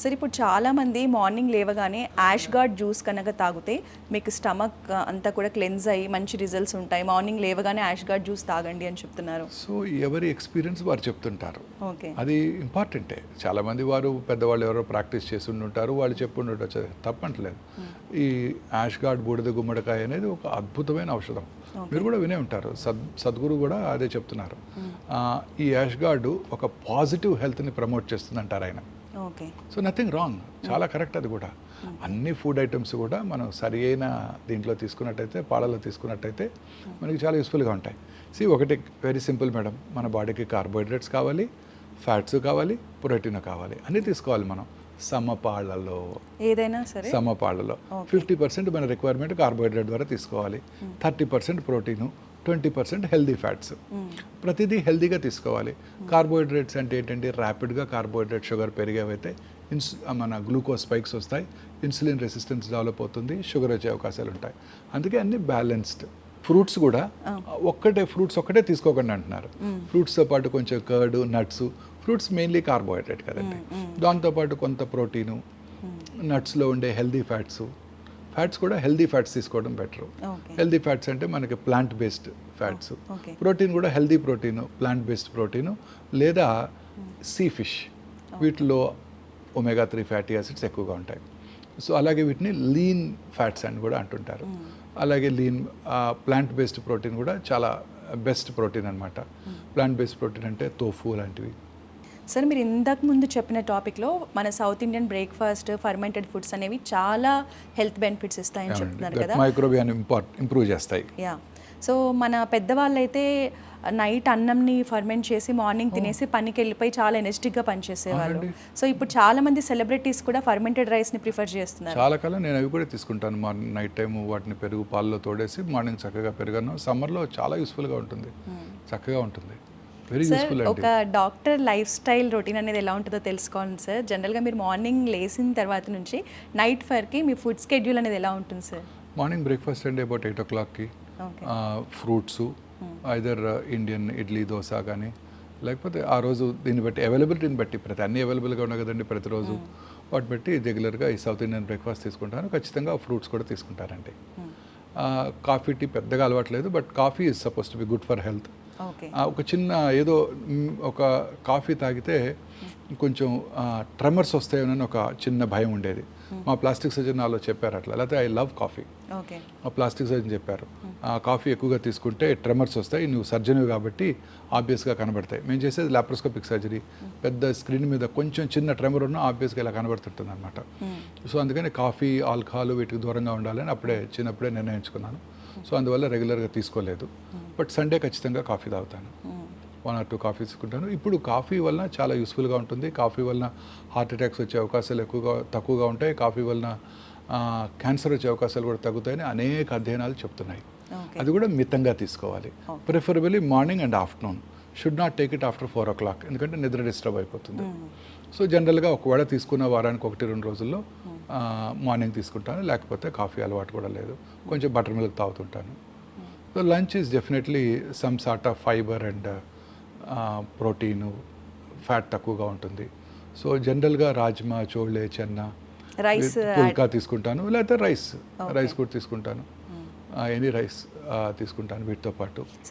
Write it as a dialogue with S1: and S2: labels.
S1: సరే ఇప్పుడు చాలామంది మార్నింగ్ లేవగానే యాష్ గార్డ్ జ్యూస్ కనుక తాగితే మీకు స్టమక్ అంతా కూడా క్లెన్స్ అయ్యి మంచి రిజల్ట్స్ ఉంటాయి, మార్నింగ్ లేవగానే యాష్ గార్డ్ జ్యూస్ తాగండి అని చెప్తున్నారు.
S2: సో ఎవరి ఎక్స్పీరియన్స్ వారు చెప్తుంటారు.
S1: ఓకే,
S2: అది ఇంపార్టెంటే. చాలామంది వారు పెద్దవాళ్ళు ఎవరో ప్రాక్టీస్ చేసి ఉండుంటారు, వాళ్ళు చెప్పుండొచ్చు, తప్పంటలేదు. ఈ యాష్ గార్డ్ బూడిద గుమ్మడికాయ అనేది ఒక అద్భుతమైన ఔషధం. మీరు కూడా వినే ఉంటారు, సద్గురు కూడా అదే చెప్తున్నారు. ఈ యాష్ గార్డు ఒక పాజిటివ్ హెల్త్ని ప్రమోట్ చేస్తుందంటారు ఆయన.
S1: ఓకే,
S2: సో నథింగ్ రాంగ్, చాలా కరెక్ట్. అది కూడా అన్ని ఫుడ్ ఐటమ్స్ కూడా మనం సరి అయిన దీంట్లో తీసుకున్నట్టయితే, పాలలో తీసుకున్నట్టయితే మనకి చాలా యూస్ఫుల్గా ఉంటాయి. ఒకటి వెరీ సింపుల్ మేడం, మన బాడీకి కార్బోహైడ్రేట్స్ కావాలి, ఫ్యాట్స్ కావాలి, ప్రోటీన్ కావాలి, అన్నీ తీసుకోవాలి మనం సమపాళ్లలో.
S1: ఏదైనా సరే
S2: సమపాళ్లలో 50% మన రిక్వైర్మెంట్ కార్బోహైడ్రేట్ ద్వారా తీసుకోవాలి, 30% ప్రోటీను, 20% హెల్దీ ఫ్యాట్స్. ప్రతిదీ హెల్దీగా తీసుకోవాలి. కార్బోహైడ్రేట్స్ అంటే ఏంటంటే ర్యాపిడ్గా కార్బోహైడ్రేట్ షుగర్ పెరిగేవైతే మన గ్లూకోజ్ స్పైక్స్ వస్తాయి, ఇన్సులిన్ రెసిస్టెన్స్ డెవలప్ అవుతుంది, షుగర్ వచ్చే అవకాశాలు ఉంటాయి. అందుకే అన్ని బ్యాలెన్స్డ్. ఫ్రూట్స్ కూడా ఫ్రూట్స్ ఒక్కటే తీసుకోకండి అంటున్నారు. ఫ్రూట్స్తో పాటు కొంచెం curd, nuts. Fruits mainly carbohydrate కదండి, దాంతోపాటు కొంత ప్రోటీను, నట్స్లో ఉండే హెల్దీ ఫ్యాట్స్ కూడా హెల్దీ ఫ్యాట్స్ తీసుకోవడం బెటర్. హెల్దీ ఫ్యాట్స్ అంటే మనకి ప్లాంట్ బేస్డ్ ఫ్యాట్స్. ప్రోటీన్ కూడా healthy protein, plant based protein, లేదా సీ ఫిష్, వీటిలో ఒమేగా 3 ఫ్యాటీ యాసిడ్స్ ఎక్కువగా ఉంటాయి. సో అలాగే వీటిని లీన్ ఫ్యాట్స్ అని కూడా అంటుంటారు. అలాగే లీన్ ప్లాంట్ బేస్డ్ ప్రోటీన్ కూడా చాలా బెస్ట్ ప్రోటీన్ అనమాట. ప్లాంట్ బేస్డ్ ప్రోటీన్ అంటే తోఫు లాంటివి.
S1: సార్, మీరు ఇంతకు ముందు చెప్పిన టాపిక్లో మన south Indian breakfast, fermented foods అనేవి చాలా హెల్త్ బెనిఫిట్స్ ఇస్తాయని చెప్తున్నారు కదా,
S2: మైక్రోబియాన్ ఇంప్రూవ్ చేస్తాయి.
S1: సో మన పెద్దవాళ్ళు అయితే నైట్ అన్నంని ఫర్మెంట్ చేసి మార్నింగ్ తినేసి పనికి వెళ్ళిపోయి చాలా ఎనర్జెటిక్గా పనిచేసేవాళ్ళు. సో ఇప్పుడు చాలా మంది సెలబ్రిటీస్ కూడా ఫర్మెంటెడ్ రైస్ని ప్రిఫర్ చేస్తున్నారు.
S2: చాలా కాలం నేను అవి కూడా తీసుకుంటాను. మార్నింగ్ నైట్ టైం వాటిని పెరుగు పాలలో తోడేసి మార్నింగ్ చక్కగా పెరుగన్నం. సమ్మర్లో చాలా యూస్ఫుల్గా ఉంటుంది, చక్కగా ఉంటుంది. Very useful.
S1: ఒక డాక్టర్ లైఫ్ స్టైల్ రొటీన్ అనేది ఎలా ఉంటుందో తెలుసుకోవాలి సార్. జనరల్గా మీరు మార్నింగ్ లేచిన తర్వాత నుంచి నైట్ ఫర్కి మీ ఫుడ్ స్కెడ్యూల్ అనేది ఎలా ఉంటుంది సార్?
S2: మార్నింగ్ బ్రేక్ఫాస్ట్ అండి అబౌట్ 8 o'clockకి. Fruits, either Indian idli, dosa కానీ, లేకపోతే ఆ రోజు దీన్ని బట్టి అవైలబిలిటీని బట్టి, అన్నీ అవైలబుల్గా ఉన్నాయి కదండి ప్రతిరోజు, వాటి బట్టి రెగ్యులర్గా ఈ సౌత్ ఇండియన్ బ్రేక్ఫాస్ట్ తీసుకుంటాను. ఖచ్చితంగా ఫ్రూట్స్ కూడా తీసుకుంటారండి. కాఫీ, టీ పెద్దగా అలవాట్లేదు, but coffee is suppose to be good for health. ఒక చిన్న ఏదో ఒక కాఫీ తాగితే కొంచెం ట్రెమర్స్ వస్తాయని ఒక చిన్న భయం ఉండేది. మా ప్లాస్టిక్ సర్జన్ నాలో చెప్పారు అట్లా. లేకపోతే ఐ లవ్ కాఫీ. ఆ ప్లాస్టిక్ సర్జన్ చెప్పారు, కాఫీ ఎక్కువగా తీసుకుంటే ట్రెమర్స్ వస్తాయి, నువ్వు సర్జన్వి కాబట్టి ఆబ్వియస్గా కనబడతాయి. మేము చేసేది లాప్రోస్కోపిక్ సర్జరీ, పెద్ద స్క్రీన్ మీద కొంచెం చిన్న ట్రెమర్ ఉన్నా ఆబ్వియస్గా ఇలా కనబడుతుంటుంది అనమాట. సో అందుకని కాఫీ, ఆల్కహాల్ వీటికి దూరంగా ఉండాలని చిన్నప్పుడే నిర్ణయించుకున్నాను. సో అందువల్ల రెగ్యులర్గా తీసుకోలేదు, బట్ సండే ఖచ్చితంగా కాఫీ తాగుతాను. 1 or 2 కాఫీ తీసుకుంటాను. ఇప్పుడు కాఫీ వలన చాలా యూస్ఫుల్గా ఉంటుంది. కాఫీ వలన హార్ట్ అటాక్స్ వచ్చే అవకాశాలు తక్కువగా ఉంటాయి. కాఫీ వలన క్యాన్సర్ వచ్చే అవకాశాలు కూడా తగ్గుతాయని అనేక అధ్యయనాలు చెప్తున్నాయి. అది కూడా మితంగా తీసుకోవాలి. Preferably morning and afternoon. Should not take it after 4 o'clock, ఎందుకంటే నిద్ర డిస్టర్బ్ అయిపోతుంది. సో జనరల్గా ఒకవేళ తీసుకున్న వారానికి 1-2 రోజుల్లో మార్నింగ్ తీసుకుంటాను, లేకపోతే కాఫీ అలవాటు కూడా లేదు. కొంచెం బటర్ మిల్క్ తాగుతుంటాను. So lunch is definitely some sort of fiber and protein, fat తక్కువగా ఉంటుంది. సో జనరల్గా రాజ్మా, చోళే, చెన్నా, పుల్కా తీసుకుంటాను, లేకపోతే రైస్ కూడా తీసుకుంటాను. ఎనీ రైస్ తీసుకుంటాను వీటితో పాటు.